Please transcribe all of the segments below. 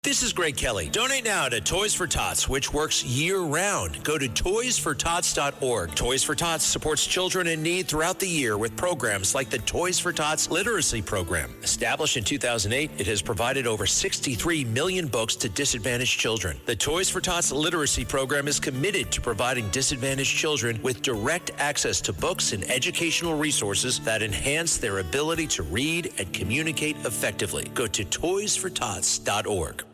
This is Greg Kelly. Donate now to Toys for Tots, which works year-round. Go to toysfortots.org. Toys for Tots supports children in need throughout the year with programs like the Toys for Tots Literacy Program. Established in 2008, it has provided over 63 million books to disadvantaged children. The Toys for Tots Literacy Program is committed to providing disadvantaged children with direct access to books and educational resources that enhance their ability to read and communicate effectively. Go to toysfortots.org.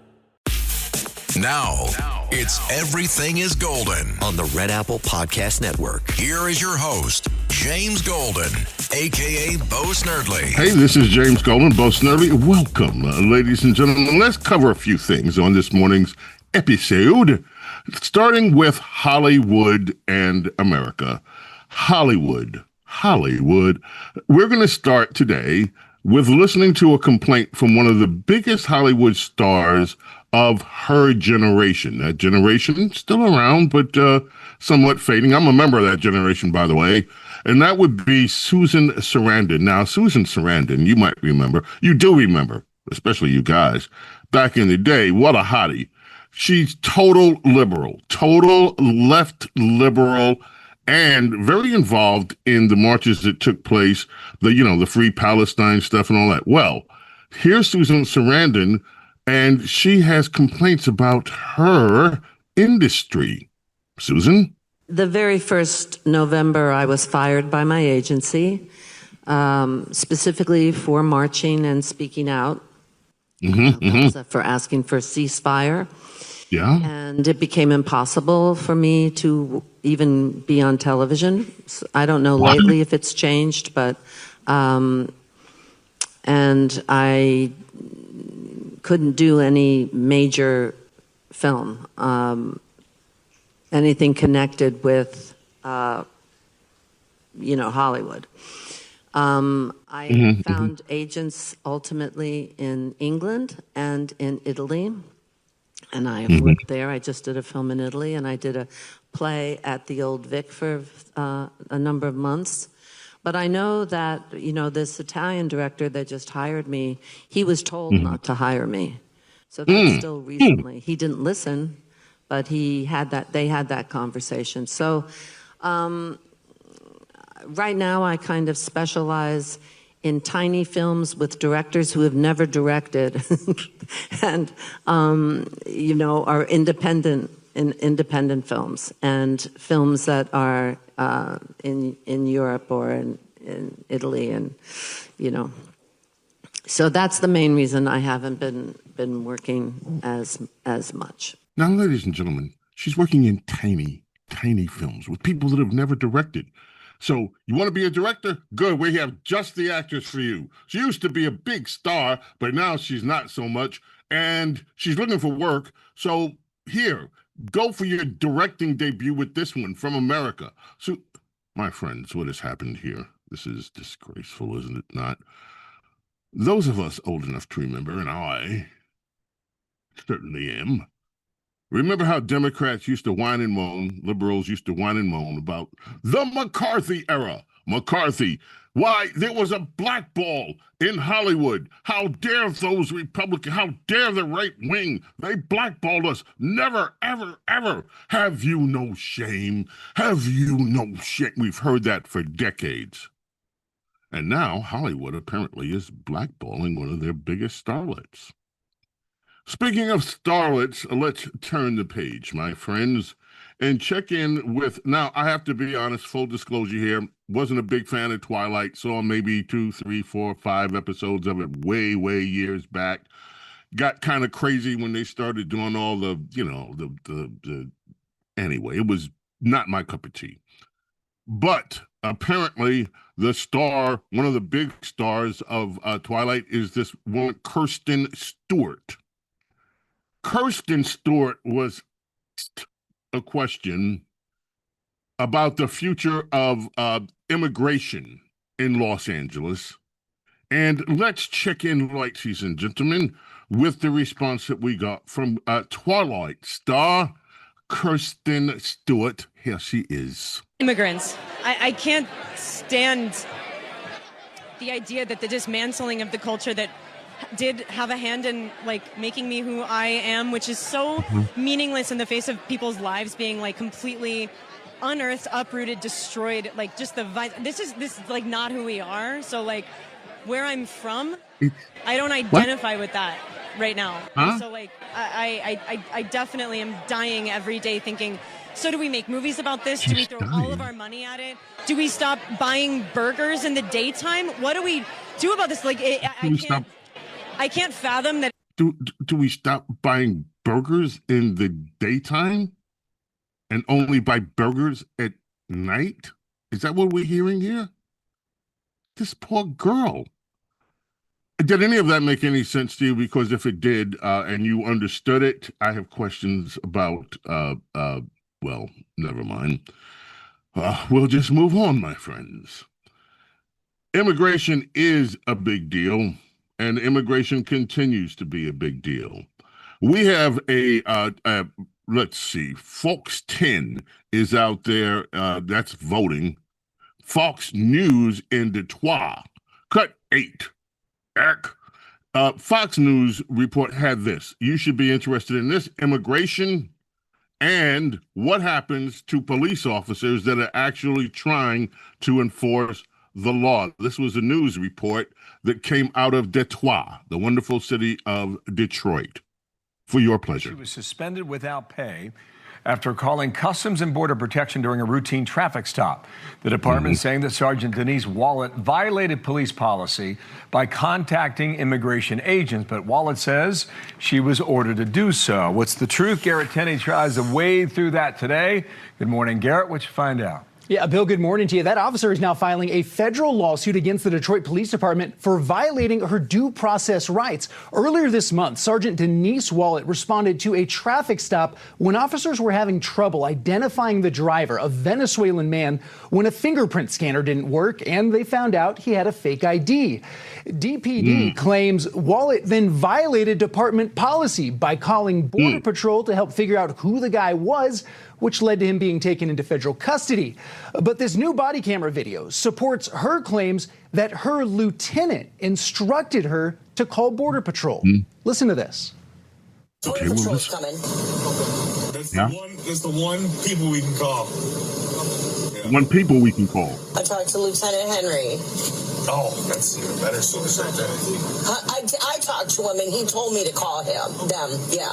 Now, it's Everything is Golden on the Red Apple Podcast Network. Here is your host, James Golden, a.k.a. Bo Snerdley. Hey, this is James Golden, Bo Snerdley. Welcome, ladies and gentlemen. Let's cover a few things on this morning's episode, starting with Hollywood and America. Hollywood. We're going to start today with listening to a complaint from one of the biggest Hollywood stars of her generation. That generation still around, but somewhat fading. I'm a member of that generation, by the way, and that would be Susan Sarandon. Now, Susan Sarandon, you might remember, you do remember, especially you guys, back in the day, what a hottie. She's total liberal, total left liberal, and very involved in the marches that took place, the Free Palestine stuff and all that. Well, here's Susan Sarandon, and she has complaints about her industry. Susan? The very first November, I was fired by my agency, specifically for marching and speaking out, for asking for a ceasefire. Yeah. And it became impossible for me to even be on television. I don't know lately if it's changed, but and I couldn't do any major film, anything connected with, Hollywood. I found agents ultimately in England and in Italy, and I have worked there. I just did a film in Italy, and I did a play at the Old Vic for a number of months. But I know that, this Italian director that just hired me, he was told not to hire me. So that's still recently. He didn't listen, but they had that conversation. So right now I kind of specialize in tiny films with directors who have never directed and, are independent films and films that are in Europe or in Italy, and so that's the main reason I haven't been working as much. Now, ladies and gentlemen, she's working in tiny films with people that have never directed. So you want to be a director? Good. We have just the actress for you. She used to be a big star, but now she's not so much, and she's looking for work. So here, go for your directing debut with this one from America. So, my friends, what has happened here? This is disgraceful, isn't it not? Those of us old enough to remember, and I certainly am, remember how Democrats used to whine and moan, liberals used to whine and moan about the McCarthy era. McCarthy. Why, there was a blackball in Hollywood. How dare those Republicans, how dare the right wing? They blackballed us. Never, ever, ever. Have you no shame? Have you no shame? We've heard that for decades. And now Hollywood apparently is blackballing one of their biggest starlets. Speaking of starlets, let's turn the page, my friends, and check in with, now I have to be honest, full disclosure here, wasn't a big fan of Twilight, saw maybe 2, 3, 4, 5 episodes of it way years back. Got kind of crazy when they started doing all the, anyway, it was not my cup of tea. But apparently the star, one of the big stars of Twilight is this woman, Kristen Stewart. Kristen Stewart was a question about the future of immigration in Los Angeles. And let's check in, ladies and gentlemen, with the response that we got from Twilight star Kristen Stewart. Here she is. Immigrants. I can't stand the idea that the dismantling of the culture that did have a hand in like making me who I am, which is so meaningless in the face of people's lives being like completely unearthed, uprooted, destroyed. Like just this is like not who we are. So like where I'm from, I don't identify with that right now. Huh? And so like I definitely am dying every day thinking, so do we make movies about this? Do we throw all of our money at it? Do we stop buying burgers in the daytime? What do we do about this? Like I can't fathom that. Do we stop buying burgers in the daytime and only buy burgers at night? Is that what we're hearing here? This poor girl. Did any of that make any sense to you? Because if it did, and you understood it, I have questions about, well, never mind. We'll just move on, my friends. Immigration is a big deal, and immigration continues to be a big deal. We have let's see, Fox 10 is out there, that's voting. Fox News in Detroit, cut 8. Fox News report had this. You should be interested in this: immigration and what happens to police officers that are actually trying to enforce the law. This was a news report that came out of Detroit, the wonderful city of Detroit. For your pleasure. She was suspended without pay after calling Customs and Border Protection during a routine traffic stop. The department saying that Sergeant Denise Wallet violated police policy by contacting immigration agents, but Wallet says she was ordered to do so. What's the truth? Garrett Tenney tries to wade through that today. Good morning, Garrett. What'd you find out? Yeah, Bill, good morning to you. That officer is now filing a federal lawsuit against the Detroit Police Department for violating her due process rights. Earlier this month, Sergeant Denise Wallet responded to a traffic stop when officers were having trouble identifying the driver, a Venezuelan man, when a fingerprint scanner didn't work and they found out he had a fake ID. DPD claims Wallet then violated department policy by calling Border Patrol to help figure out who the guy was, which led to him being taken into federal custody. But this new body camera video supports her claims that her lieutenant instructed her to call Border Patrol. Listen to this. Border Patrol's coming. That's the one people we can call. One people we can call. I talked to Lieutenant Henry. Oh, that's even better source right there. I talked to him and he told me to call them, yeah.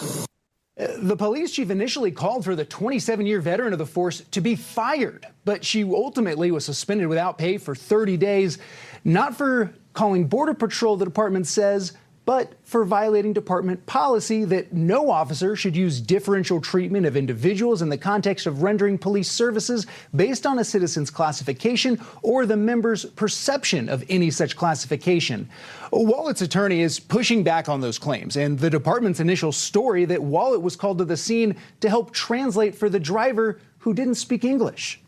The police chief initially called for the 27-year veteran of the force to be fired, but she ultimately was suspended without pay for 30 days, not for calling Border Patrol, the department says, but for violating department policy that no officer should use differential treatment of individuals in the context of rendering police services based on a citizen's classification or the member's perception of any such classification. Wallet's attorney is pushing back on those claims and the department's initial story that Wallet was called to the scene to help translate for the driver who didn't speak English.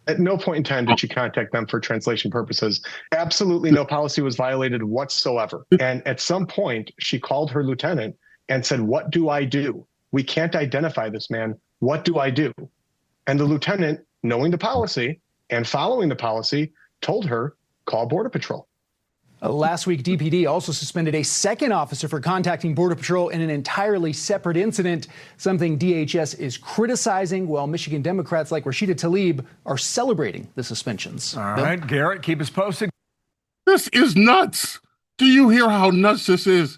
At no point in time did she contact them for translation purposes. Absolutely no policy was violated whatsoever. And at some point, she called her lieutenant and said, "What do I do? We can't identify this man. What do I do?" And the lieutenant, knowing the policy and following the policy, told her, "Call Border Patrol." Last week, DPD also suspended a second officer for contacting Border Patrol in an entirely separate incident, something DHS is criticizing, while Michigan Democrats like Rashida Tlaib are celebrating the suspensions. All right, Garrett, keep us posted. This is nuts. Do you hear how nuts this is?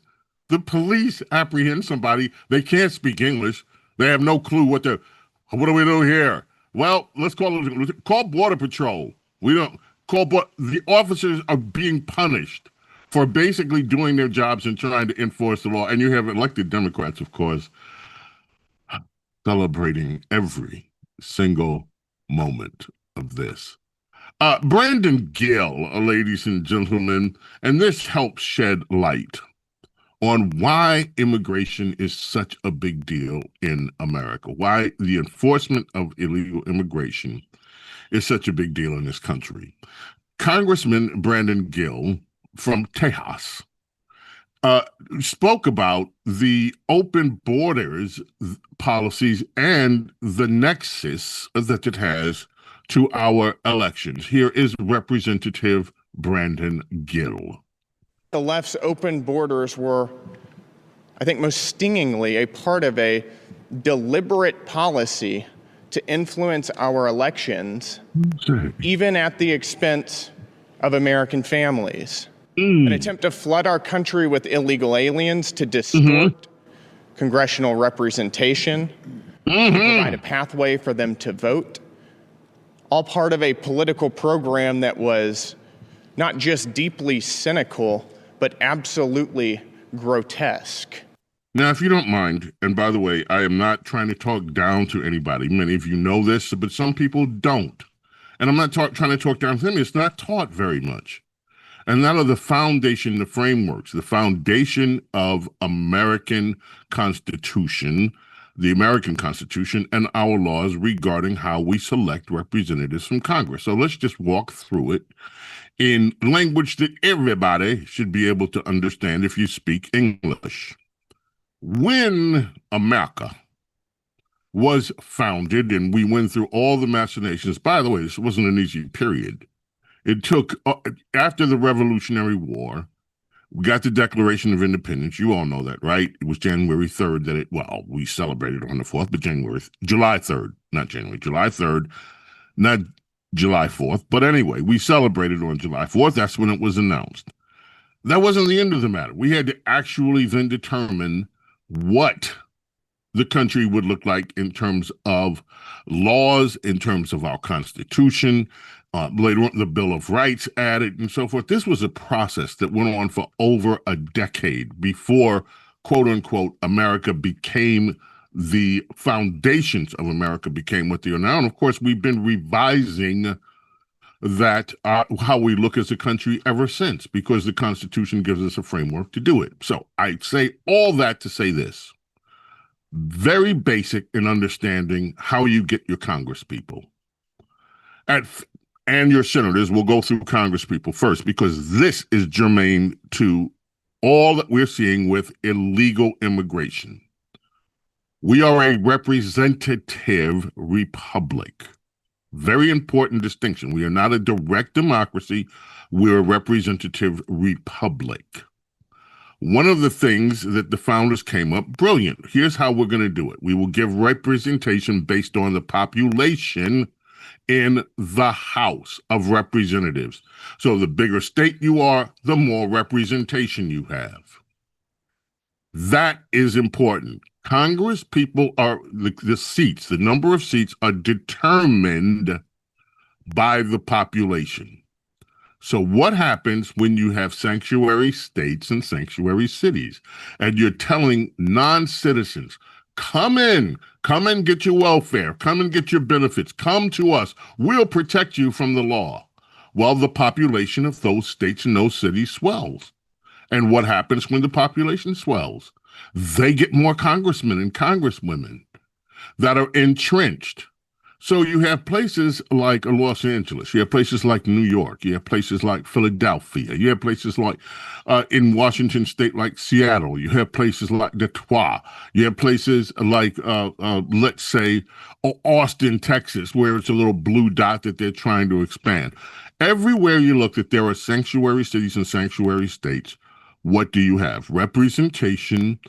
The police apprehend somebody. They can't speak English. They have no clue what do we do here? Well, let's call Border Patrol. We don't. The officers are being punished for basically doing their jobs and trying to enforce the law. And you have elected Democrats, of course, celebrating every single moment of this. Brandon Gill, ladies and gentlemen, and this helps shed light on why immigration is such a big deal in America, why the enforcement of illegal immigration is such a big deal in this country. Congressman Brandon Gill from Tejas spoke about the open borders policies and the nexus that it has to our elections. Here is Representative Brandon Gill. The left's open borders were, I think, most stingingly a part of a deliberate policy to influence our elections, even at the expense of American families. An attempt to flood our country with illegal aliens to distort congressional representation, to provide a pathway for them to vote, all part of a political program that was not just deeply cynical, but absolutely grotesque. Now, if you don't mind, and by the way, I am not trying to talk down to anybody. Many of you know this, but some people don't. And I'm not trying to talk down to them. It's not taught very much. And that are the foundation, the frameworks, the foundation of American Constitution, the American Constitution, and our laws regarding how we select representatives from Congress. So let's just walk through it in language that everybody should be able to understand if you speak English. When America was founded, and we went through all the machinations, by the way, this wasn't an easy period. It took, after the Revolutionary War, we got the Declaration of Independence. You all know that, right? It was January 3rd that we celebrated on the 4th, but July 3rd, not January, July 3rd, not July 4th. But anyway, we celebrated on July 4th. That's when it was announced. That wasn't the end of the matter. We had to actually then determine what the country would look like in terms of laws, in terms of our Constitution, later on the Bill of Rights added, and so forth. This was a process that went on for over a decade before, quote unquote, America became the foundations of America became what they are now. And of course, we've been revising that, how we look as a country ever since, because the Constitution gives us a framework to do it. So I say all that to say this. Very basic in understanding how you get your Congress people. And your senators. Will go through Congress people first, because this is germane to all that we're seeing with illegal immigration. We are a representative republic. Very important distinction. We are not a direct democracy. We're a representative republic. One of the things that the founders came up, brilliant. Here's how we're going to do it. We will give representation based on the population in the House of Representatives. So the bigger state you are, the more representation you have. That is important. Congress people are, the seats, the number of seats are determined by the population. So what happens when you have sanctuary states and sanctuary cities, and you're telling non-citizens, come in, come and get your welfare, come and get your benefits, come to us, we'll protect you from the law. Well, the population of those states and those cities swells. And what happens when the population swells? They get more congressmen and congresswomen that are entrenched. So you have places like Los Angeles, you have places like New York, you have places like Philadelphia, you have places like in Washington State like Seattle, you have places like Detroit, you have places like, let's say, Austin, Texas, where it's a little blue dot that they're trying to expand. Everywhere you look that there are sanctuary cities and sanctuary states, what do you have? Representation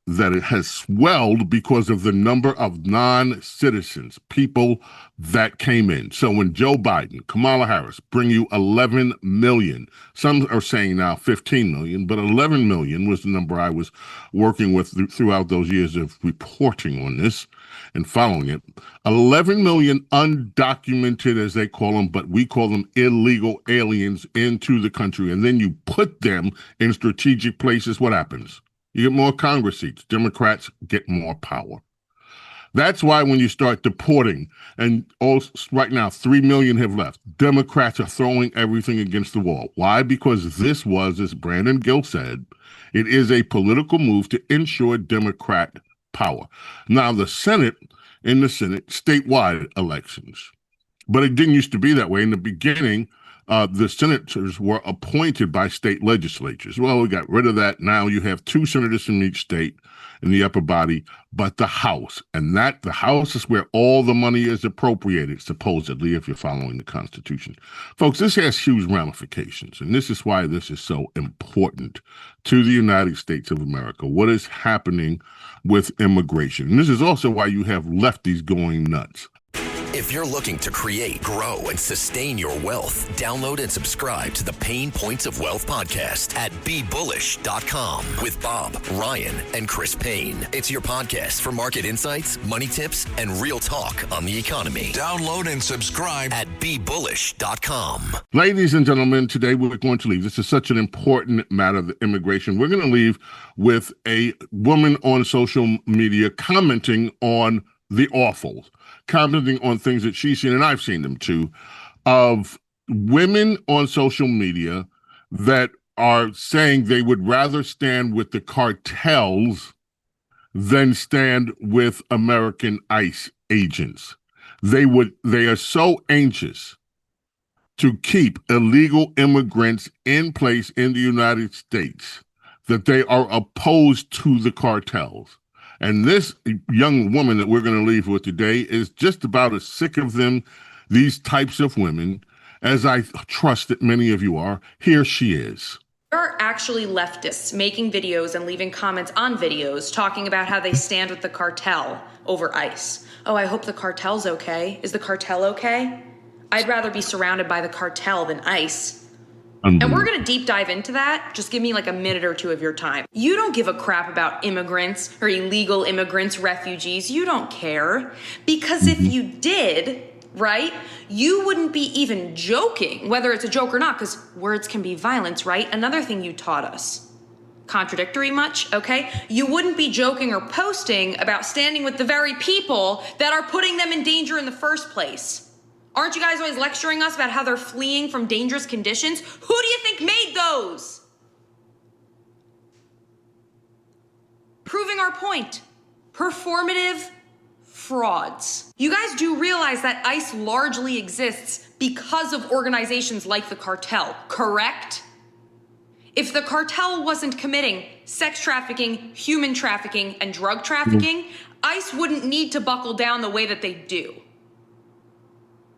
that it has swelled because of the number of non-citizens, people that came in. So when Joe Biden, Kamala Harris bring you 11 million, some are saying now 15 million, but 11 million was the number I was working with throughout those years of reporting on this and following it. 11 million undocumented, as they call them, but we call them illegal aliens into the country. And then you put them in strategic places. What happens? You get more Congress seats. Democrats get more power. That's why when you start deporting, and right now 3 million have left, Democrats are throwing everything against the wall. Why? Because this was, as Brandon Gill said, it is a political move to ensure Democrat power. Now, the Senate, statewide elections. But it didn't used to be that way. In the beginning, the senators were appointed by state legislatures. Well, we got rid of that. Now you have 2 senators from each state in the upper body, but the House, and that the House is where all the money is appropriated, supposedly, if you're following the Constitution. Folks, this has huge ramifications, and this is why this is so important to the United States of America, what is happening with immigration. And this is also why you have lefties going nuts. If you're looking to create, grow, and sustain your wealth, download and subscribe to the Pain Points of Wealth podcast at BeBullish.com with Bob, Ryan, and Chris Payne. It's your podcast for market insights, money tips, and real talk on the economy. Download and subscribe at BeBullish.com. Ladies and gentlemen, today we're going to leave. This is such an important matter, the immigration. We're going to leave with a woman on social media commenting on the awful, commenting on things that she's seen, and I've seen them too, of women on social media that are saying they would rather stand with the cartels than stand with American ICE agents. They are so anxious to keep illegal immigrants in place in the United States that they are opposed to the cartels. And this young woman that we're going to leave with today is just about as sick of them, these types of women, as I trust that many of you are. Here she is. There are actually leftists making videos and leaving comments on videos talking about how they stand with the cartel over ICE. Oh, I hope the cartel's okay. Is the cartel okay? I'd rather be surrounded by the cartel than ICE. And we're going to deep dive into that. Just give me like a minute or two of your time. You don't give a crap about immigrants or illegal immigrants, refugees. You don't care. Because if you did, right, you wouldn't be even joking, whether it's a joke or not, because words can be violence, right? Another thing you taught us. Contradictory much, okay? You wouldn't be joking or posting about standing with the very people that are putting them in danger in the first place. Aren't you guys always lecturing us about how they're fleeing from dangerous conditions? Who do you think made those? Proving our point. Performative frauds. You guys do realize that ICE largely exists because of organizations like the cartel, correct? If the cartel wasn't committing sex trafficking, human trafficking, and drug trafficking, ICE wouldn't need to buckle down the way that they do.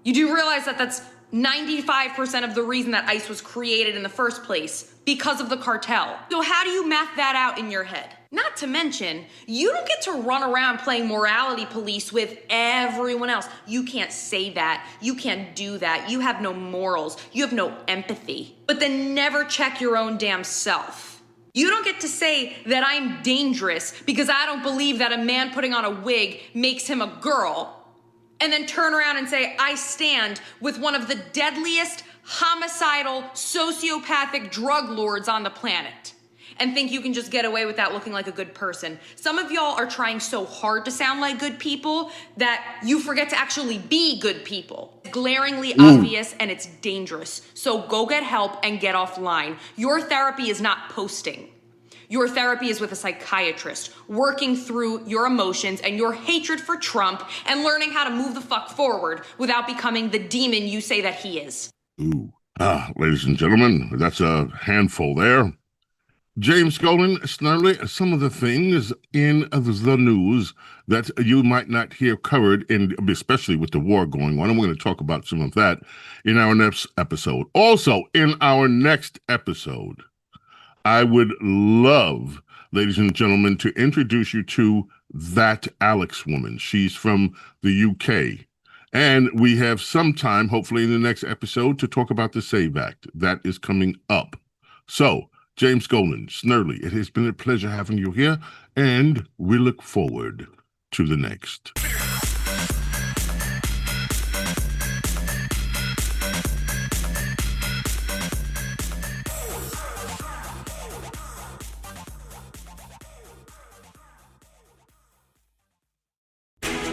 You do realize that that's 95% of the reason that ICE was created in the first place, because of the cartel. So how do you map that out in your head? Not to mention, you don't get to run around playing morality police with everyone else. You can't say that. You can't do that. You have no morals. You have no empathy. But then never check your own damn self. You don't get to say that I'm dangerous because I don't believe that a man putting on a wig makes him a girl, and then turn around and say, I stand with one of the deadliest, homicidal, sociopathic drug lords on the planet, and think you can just get away with that looking like a good person. Some of y'all are trying so hard to sound like good people that you forget to actually be good people. It's glaringly obvious and it's dangerous. So go get help and get offline. Your therapy is not posting. Your therapy is with a psychiatrist, working through your emotions and your hatred for Trump and learning how to move the fuck forward without becoming the demon you say that he is. Ladies and gentlemen, that's a handful there. James Golden, Snarly, some of the things in the news that you might not hear covered, especially with the war going on. And we're going to talk about some of that in our next episode. Also, in our next episode, I would love, ladies and gentlemen, to introduce you to that Alex woman. She's from the UK. And we have some time, hopefully in the next episode, to talk about the SAVE Act. That is coming up. So, James Golden, Snurley, it has been a pleasure having you here, and we look forward to the next.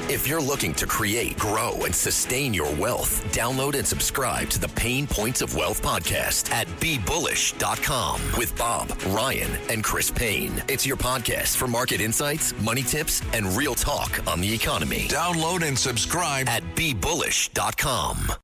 If you're looking to create, grow, and sustain your wealth, download and subscribe to the Pain Points of Wealth podcast at BeBullish.com with Bob, Ryan, and Chris Payne. It's your podcast for market insights, money tips, and real talk on the economy. Download and subscribe at BeBullish.com.